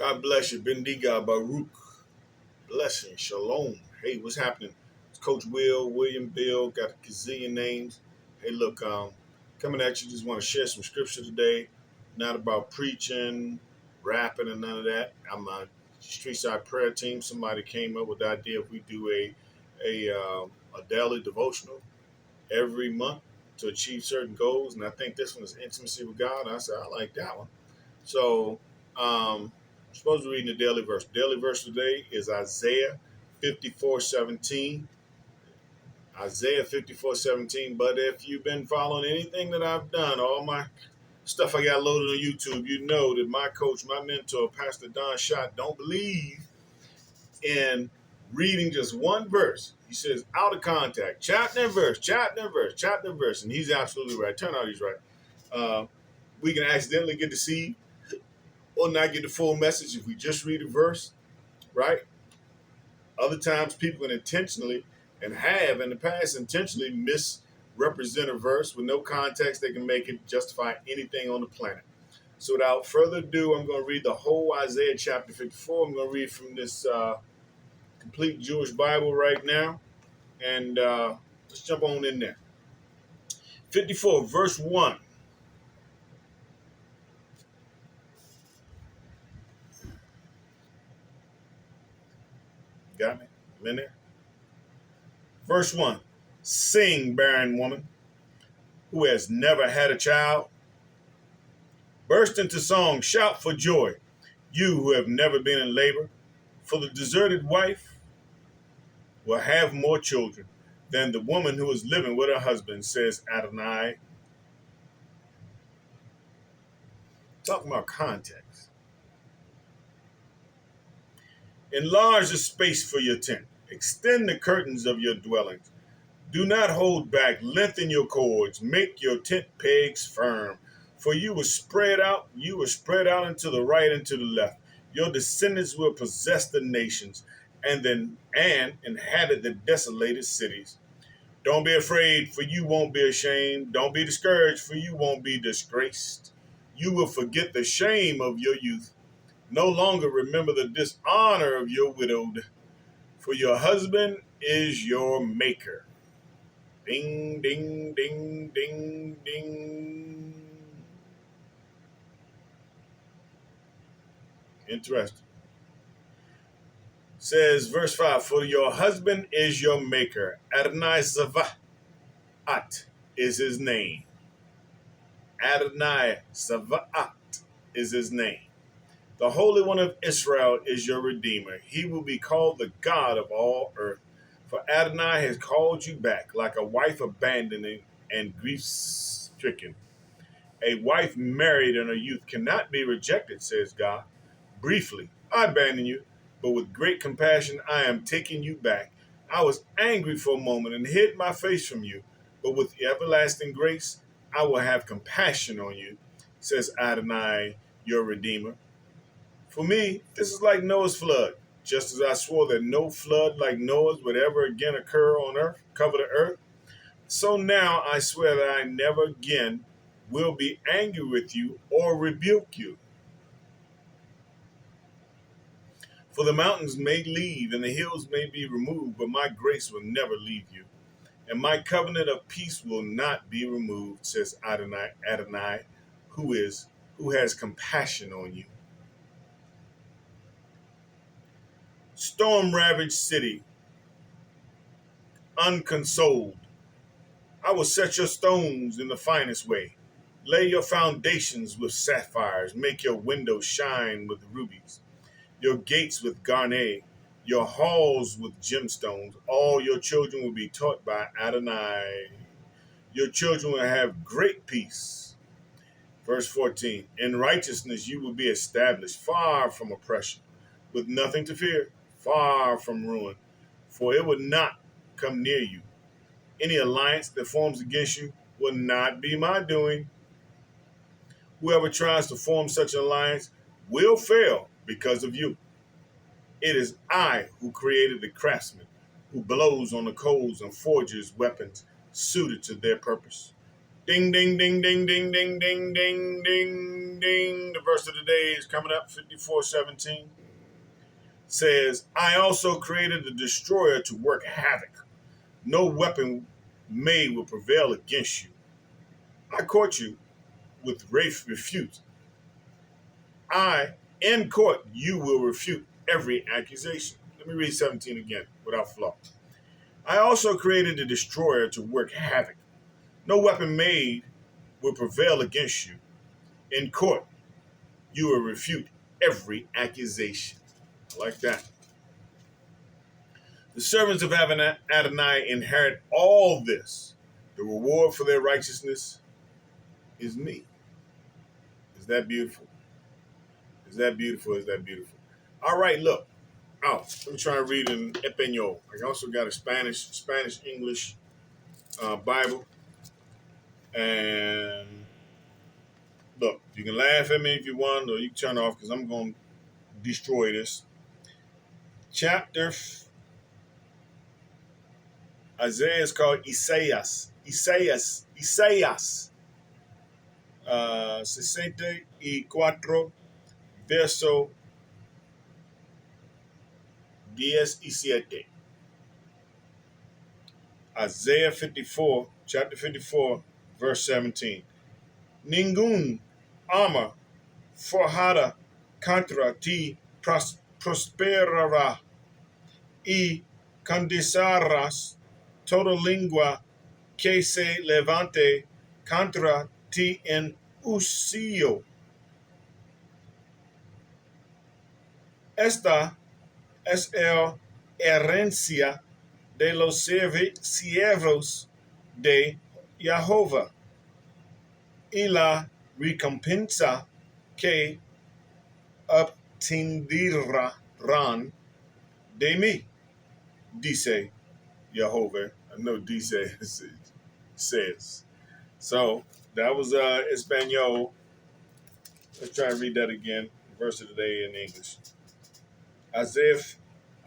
God bless you. Bendiga Baruch. Blessing. Shalom. Hey, what's happening? It's Coach William Bill, got a gazillion names. Hey, look, coming at you, just want to share some scripture today. Not about preaching, rapping, and none of that. I'm a street side prayer team. Somebody came up with the idea if we do a daily devotional every month to achieve certain goals. And I think this one is intimacy with God. And I said, I like that one. So, I'm supposed to be reading the daily verse. The daily verse today is Isaiah 54:17. Isaiah 54:17. But if you've been following anything that I've done, all my stuff I got loaded on YouTube, you know that my coach, my mentor, Pastor Don Schott, don't believe in reading just one verse. He says, out of contact, chapter and verse, chapter and verse, chapter and verse. And he's absolutely right. Turn out he's right. We can accidentally get deceived or not get the full message if we just read a verse, right? Other times people can intentionally and have in the past intentionally misrepresent a verse with no context. They can make it justify anything on the planet. So without further ado, I'm going to read the whole Isaiah chapter 54. I'm going to read from this complete Jewish Bible right now. And let's jump on in there. 54, verse 1. Got me? I'm in there. Verse 1. Sing, barren woman, who has never had a child. Burst into song, shout for joy, you who have never been in labor. For the deserted wife will have more children than the woman who is living with her husband, says Adonai. Talking about context. Enlarge the space for your tent. Extend the curtains of your dwellings. Do not hold back. Lengthen your cords. Make your tent pegs firm. For you will spread out into the right and to the left. Your descendants will possess the nations and inhabit the desolated cities. Don't be afraid, for you won't be ashamed. Don't be discouraged, for you won't be disgraced. You will forget the shame of your youth. No longer remember the dishonor of your widowed, for your husband is your maker. Ding, ding, ding, ding, ding. Interesting. Says verse 5, for your husband is your maker. Adonai Zavaat is his name. Adonai Zavaat is his name. The Holy One of Israel is your Redeemer. He will be called the God of all earth. For Adonai has called you back like a wife abandoning and grief-stricken. A wife married in her youth cannot be rejected, says God. Briefly, I abandon you, but with great compassion I am taking you back. I was angry for a moment and hid my face from you, but with everlasting grace I will have compassion on you, says Adonai, your Redeemer. For me, this is like Noah's flood. Just as I swore that no flood like Noah's would ever again occur on earth, cover the earth, so now I swear that I never again will be angry with you or rebuke you. For the mountains may leave and the hills may be removed, but my grace will never leave you, and my covenant of peace will not be removed, says Adonai, who has compassion on you. Storm-ravaged city, unconsoled, I will set your stones in the finest way. Lay your foundations with sapphires, make your windows shine with rubies, your gates with garnet, your halls with gemstones. All your children will be taught by Adonai. Your children will have great peace. Verse 14, in righteousness you will be established, far from oppression, with nothing to fear, far from ruin, for it will not come near you. Any alliance that forms against you will not be my doing. Whoever tries to form such an alliance will fail because of you. It is I who created the craftsman, who blows on the coals and forges weapons suited to their purpose. Ding, ding, ding, ding, ding, ding, ding, ding, ding, ding. The verse of the day is coming up, 54:17. Says, I also created the destroyer to work havoc. No weapon made will prevail against you. I court you with refute. In court, you will refute every accusation. Let me read 17 again without flaw. I also created the destroyer to work havoc. No weapon made will prevail against you. In court, you will refute every accusation. I like that. The servants of Adonai inherit all this. The reward for their righteousness is me. Is that beautiful? Is that beautiful? Is that beautiful? All right, look. Oh, let me try and read in Espanol. I also got a Spanish English Bible. And look, you can laugh at me if you want, or you can turn off because I'm going to destroy this. Isaiah is called Isaías. 64, verso 17. Isaiah 54, chapter 54, verse 17. Ningún arma forjada contra ti prosperará, y condensarás toda lengua que se levante contra ti en juicio. Esta es la herencia de los siervos de Yahweh y la recompensa que obtendrán de mí, dice Yahweh. I know dice says. So that was Espanol. Let's try and read that again. Verse of the day in English. As if,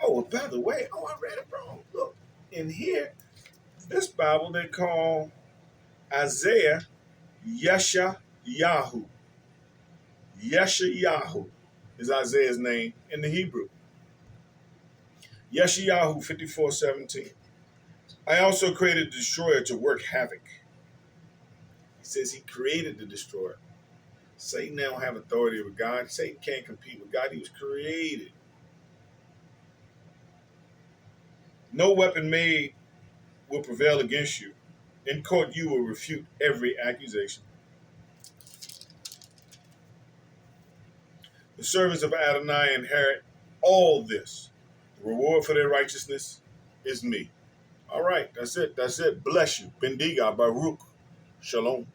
oh, by the way, I read it wrong. Look, in here, this Bible they call Isaiah Yesha Yahu. Yesha Yahu is Isaiah's name in the Hebrew. Yesha Yahu 54:17. I also created the destroyer to work havoc. He says he created the destroyer. Satan don't have authority with God. Satan can't compete with God. He was created. No weapon made will prevail against you. In court, you will refute every accusation. The servants of Adonai inherit all this. The reward for their righteousness is me. All right, that's it. Bless you. Bendiga, Baruch. Shalom.